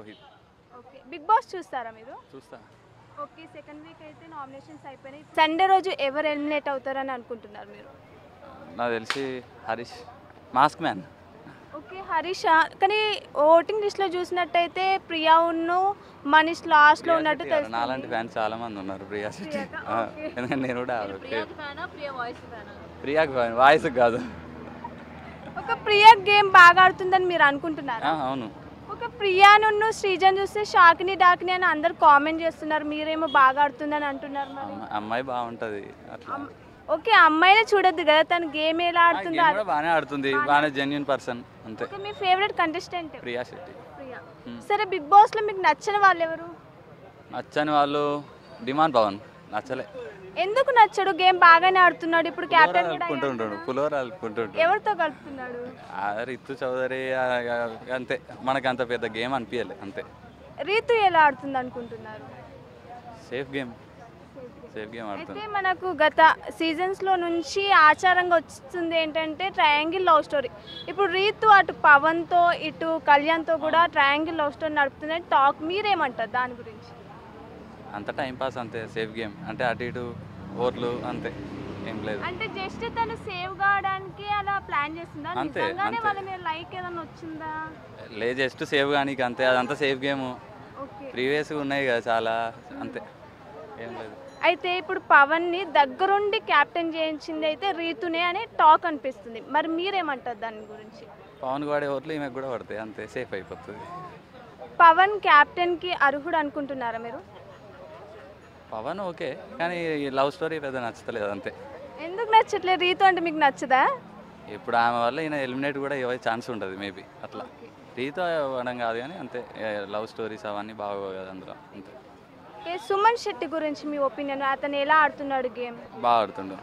Rohit. Okay. Big boss చూస్తారా మీరు? చూస్తా. ఓకే. సెకండ్ వీక్ అయితే నామినేషన్స్ అయిపోయినాయి. సండే రోజు ఎవరు ఎలిమినేట్ అవుతారని అనుకుంటున్నారు మీరు? నాకు తెలిసి Harish mask man. Okay. Harisha కానీ ఓటింగ్ లిస్ట్లో చూసినట్టయితే ప్రియా ఉన్ను మనీష్ లాస్ట్లో ఉన్నట్టు తెలుసు. నాలాంటి ఫ్యాన్స్ చాలా మంది ఉన్నారు ప్రియా శెట్టి. ఎందుకంటే నేను కూడా ప్రియాకి ఫ్యాన్, వాయిస్ కాదు. ఒక ప్రియా గేమ్ బాగా ఆడుతుందని మీరు అనుకుంటున్నారా? అవును. ఒక ప్రియా నున్ను శ్రీజన్ చూస్తే షాకిని డాకిని అని అందరు కామెంట్ చేస్తున్నారు, మీరేమో బాగా ఆడుతుందని అంటున్నారు. మరి అమ్మాయి బాగుంటది అట్లా. ఓకే. అమ్మాయినే చూడొద్దు కదా, తను గేమ్ ఎలా ఆడుతుందో. బాగానే ఆడుతుంది, బాగానే జెన్యూన్ పర్సన్ అంతే. ఓకే. మీ ఫేవరెట్ కంటెస్టెంట్ ప్రియా శెట్టి. ప్రియా. సరే, బిగ్ బాస్ లో మీకు నచ్చిన వాళ్ళు ఎవరు? నచ్చని వాళ్ళు డిమాండ్ పవన్. నచ్చలే. ఎందుకు నచ్చడు? గేమ్ బాగానే ఆడుతున్నాడు, ఇప్పుడు క్యాప్టెన్ కూడా అనుకుంటుంటాడు, పులిహోర అనుకుంటుంటాడు. ఎవరితో కలుపుతున్నాడు? రితు చౌదరి అంతే, మనకు అంత పెద్ద గేమ్ అనిపించలే అంతే. రీతు ఎలా ఆడుతుంది అనుకుంటున్నారు? సేఫ్ గేమ్ ఆడుతుంది. అయితే మనకు గత సీజన్స్లో నుంచి ఆచారంగా వస్తుంది ఏంటంటే ట్రయాంగిల్ లవ్ స్టోరీ. ఇప్పుడు రీతు అటు పవన్తో ఇటు కళ్యాణ్తో కూడా ట్రయాంగిల్ లవ్ స్టోరీ నడుపుతుందని టాక్, మీరేమంటారు దాని గురించి? అంత టైం పాస్ అంతే, సేఫ్ గేమ్ అంటే అటు ఇటు ఓర్లు అంతే, ఏం లేదు. అంటే జస్ట్ తను సేవ్ కావడానికి అలా ప్లాన్ చేస్తుందా? అంతే, నిజంగానే అంతే. వాళ్ళ మీద లైక్ ఏదైనా వచ్చిందా? లేదు, జస్ట్ సేవ్ కానీ అంతే, అదంతా సేఫ్ గేమ్. ఓకే. ప్రీవియస్గా ఉన్నాయి కదా చాలా, అంతే, ఏం లేదు. అయితే ఇప్పుడు పవన్ని దగ్గరుండి క్యాప్టెన్ చేయించింది అయితే రీతునే అనే టాక్ అనిపిస్తుంది, మరి మీరేమంటారు దాని గురించి? పవన్ వాడే ఓట్లు ఈమెకు కూడా పడతాయి అంతే, సేఫ్ అయిపోతుంది. పవన్ క్యాప్టెన్కి అర్హుడు అనుకుంటున్నారా మీరు? పవన్ ఓకే, కానీ లవ్ స్టోరీ పెద్ద నచ్చలేదు అంతే. ఎందుకు నచ్చట్లేదు? రీతు అంటే మీకు నచ్చదా? ఇప్పుడు ఆమె వల్ల ఈయన ఎలిమినేట్ కూడా అయ్యే ఛాన్స్ ఉంటుంది మేబీ అట్లా. రీతో అవ్వడం కాదు కానీ అంతే, లవ్ స్టోరీస్ అవన్నీ బాగోవు కదా అందులో అంతే. ఓకే. సుమన్ శెట్టి గురించి మీ ఒపీనియన్, అతను ఎలా ఆడుతున్నాడు గేమ్? బాగా ఆడుతుండు.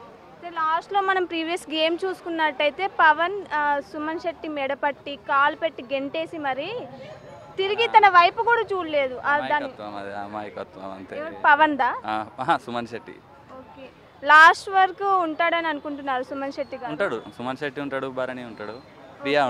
లాస్ట్లో మనం ప్రీవియస్ గేమ్ చూసుకున్నట్టయితే పవన్ సుమన్ శెట్టి మెడపట్టి కాలు పెట్టి గెంటేసి మరి తిరిగి తన వైపు కూడా చూడలేదు. అమాయకత్వం అంతే. పవన్ దా? సుమన్ శెట్టి. ఓకే. లాస్ట్ వరకు ఉంటాడని అనుకుంటున్నారు సుమన్ శెట్టి గారు? ఉంటాడు, సుమన్ శెట్టి ఉంటాడు, భరణి ఉంటాడు, ప్రియా